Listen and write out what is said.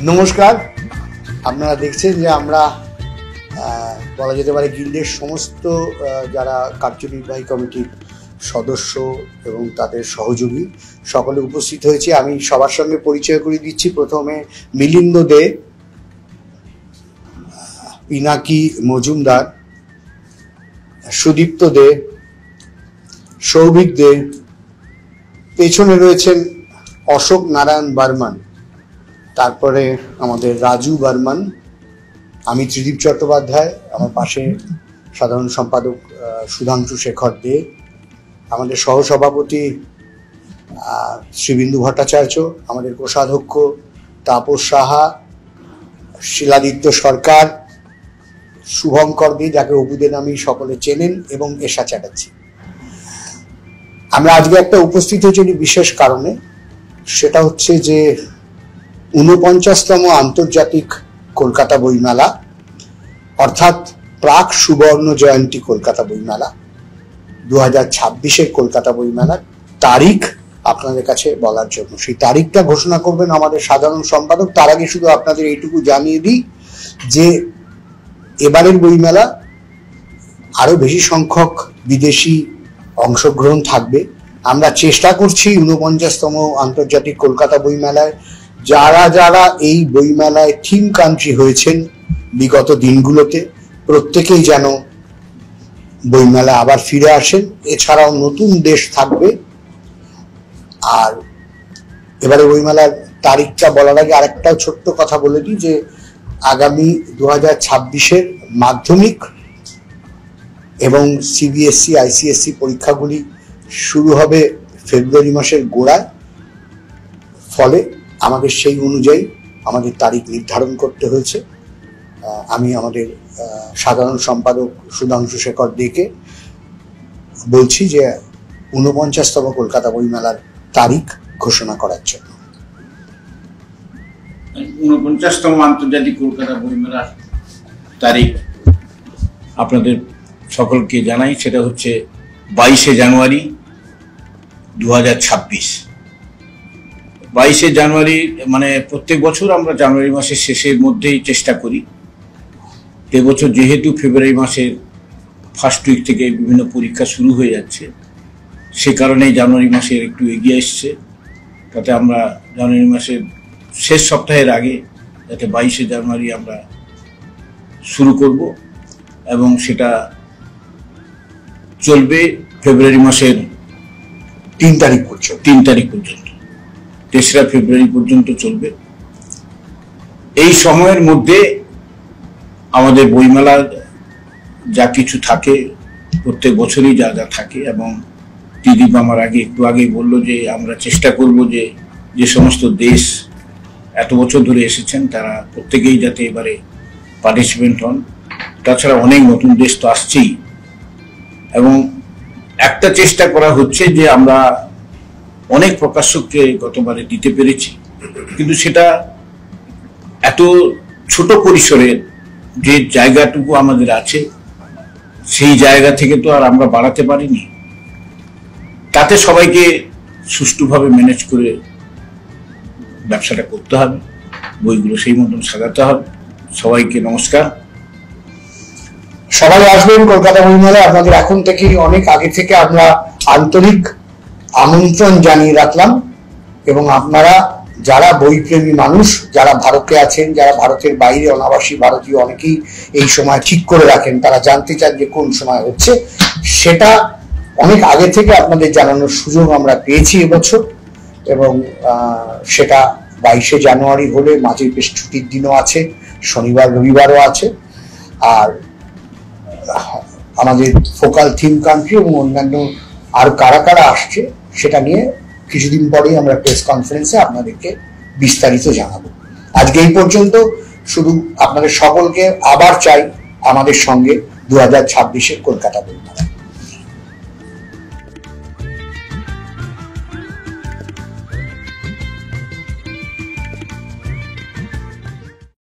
নমস্কার। আপনারা দেখছেন যে আমরা বলা যেতে পারে গিল্ডের সমস্ত যারা কার্যনির্বাহী কমিটির সদস্য এবং তাদের সহযোগী সকলে উপস্থিত হয়েছে। আমি সবার সঙ্গে পরিচয় করিয়ে দিচ্ছি। প্রথমে মিলিন্দ দে, পিনাকি মজুমদার, সুদীপ্ত দে, সৌভিক দে, পেছনে রয়েছেন অশোক নারায়ণ বর্মন, তারপরে আমাদের রাজু বর্মন, আমি ত্রিদীপ চট্টোপাধ্যায়, আমার পাশে সাধারণ সম্পাদক সুধাংশু শেখর দে, আমাদের সহসভাপতি শ্রীবিন্দু ভট্টাচার্য, আমাদের কোষাধ্যক্ষ তাপস সাহা, শিলাদিত্য সরকার, শুভঙ্কর দে যাকে অপুদে নামে সকলে চেনেন, এবং এশা চ্যাটার্জি। আমরা আজকে একটা উপস্থিত হয়েছি বিশেষ কারণে, সেটা হচ্ছে যে ৪৯তম আন্তর্জাতিক কলকাতা বইমেলা, অর্থাৎ প্রাক সুবর্ণ জয়ন্তী কলকাতা বইমেলা ২০২৬-এর কলকাতা বইমেলার তারিখ আপনাদের কাছে বলার জন্য। সেই তারিখটা ঘোষণা করবেন আমাদের সাধারণ সম্পাদক। তার আগে শুধু আপনাদের এইটুকু জানিয়ে দিই যে এবারের বইমেলা আরো বেশি সংখ্যক বিদেশি অংশগ্রহণ থাকবে। আমরা চেষ্টা করছি ৪৯তম আন্তর্জাতিক কলকাতা বইমেলায় যারা যারা এই বইমেলায় থিম কান্ট্রি হয়েছেন বিগত দিনগুলোতে, প্রত্যেকেই যেন বইমেলা আবার ফিরে আসেন। এছাড়াও নতুন দেশ থাকবে। আর এবারে বইমেলার তারিখটা বলার আগে আরেকটাও ছোট্ট কথা বলে দিই যে আগামী ২০২৬-এর মাধ্যমিক এবং সিবিএসসি আইসিএসসি পরীক্ষাগুলি শুরু হবে ফেব্রুয়ারি মাসের গোড়ায়। ফলে আমাদের সেই অনুযায়ী আমাদের তারিখ নির্ধারণ করতে হয়েছে। আমি আমাদের সাধারণ সম্পাদক সুধাংশু শেখর দেকে বলছি যে ৪৯তম কলকাতা বইমেলার তারিখ ঘোষণা করার জন্য। ৪৯তম আন্তর্জাতিক কলকাতা বইমেলার তারিখ আপনাদের সকলকে জানাই, সেটা হচ্ছে ২২শে জানুয়ারি ২০২৬। ২২শে জানুয়ারি মানে প্রত্যেক বছর আমরা জানুয়ারি মাসের শেষের মধ্যেই চেষ্টা করি। এবছর যেহেতু ফেব্রুয়ারি মাসের ফার্স্ট উইক থেকে বিভিন্ন পরীক্ষা শুরু হয়ে যাচ্ছে, সে কারণেই জানুয়ারি মাসের একটু এগিয়ে এসছে। তাতে আমরা জানুয়ারি মাসের শেষ সপ্তাহের আগে যাতে ২২শে জানুয়ারি আমরা শুরু করব এবং সেটা চলবে ফেব্রুয়ারি মাসের ৩ তারিখ পর্যন্ত, ৩রা ফেব্রুয়ারি পর্যন্ত চলবে। এই সময়ের মধ্যে আমাদের বইমেলার যা কিছু থাকে প্রত্যেক বছরই যা যা থাকে, এবং ত্রিদীপ আমার একটু আগেই বলল যে আমরা চেষ্টা করব যে যে সমস্ত দেশ এত বছর ধরে এসেছেন তারা প্রত্যেকেই যাতে এবারে পার্টিসিপেন্ট হন। তাছাড়া অনেক নতুন দেশ তো আসছেই, এবং একটা চেষ্টা করা হচ্ছে যে আমরা অনেক প্রকাশককে গতবারে দিতে পেরেছি, কিন্তু সেটা এত ছোট পরিসরের যে জায়গাটুকু আমাদের আছে সেই জায়গা থেকে তো আর আমরা বাড়াতে পারিনি। তাতে সবাইকে সুষ্ঠুভাবে ম্যানেজ করে ব্যবসাটা করতে হবে, বইগুলো সেই মতন সাজাতে হবে। সবাইকে নমস্কার। সবাই আসবেন কলকাতা বইমেলায়। আপনাদের এখন থেকেই অনেক আগে থেকে আমরা আন্তরিক আমন্ত্রণ জানিয়ে রাখলাম, এবং আপনারা যারা বইপ্রেমী মানুষ, যারা ভারতে আছেন, যারা ভারতের বাইরে অনাবাসী ভারতীয় অনেকেই এই সময় ঠিক করে রাখেন, তারা জানতে চান যে কোন সময় হচ্ছে, সেটা অনেক আগে থেকে আপনাদের জানানোর সুযোগ আমরা পেয়েছি এবছর। এবং সেটা ২২শে জানুয়ারি হলে মাঝে বেশ ছুটির দিনও আছে, শনিবার রবিবারও আছে। আর আমাদের ফোকাল থিম কান্ট্রি এবং অন্যান্য আর কারা কারা আসছে সেটা নিয়ে কিছুদিন পরেই আমরা প্রেস কনফারেন্সে আপনাদেরকে বিস্তারিত জানাবো। আজকে এই পর্যন্ত। শুধু আপনাদের সকলকে আবার চাই আমাদের সঙ্গে ২০২৬-এর কলকাতা বইমেলা।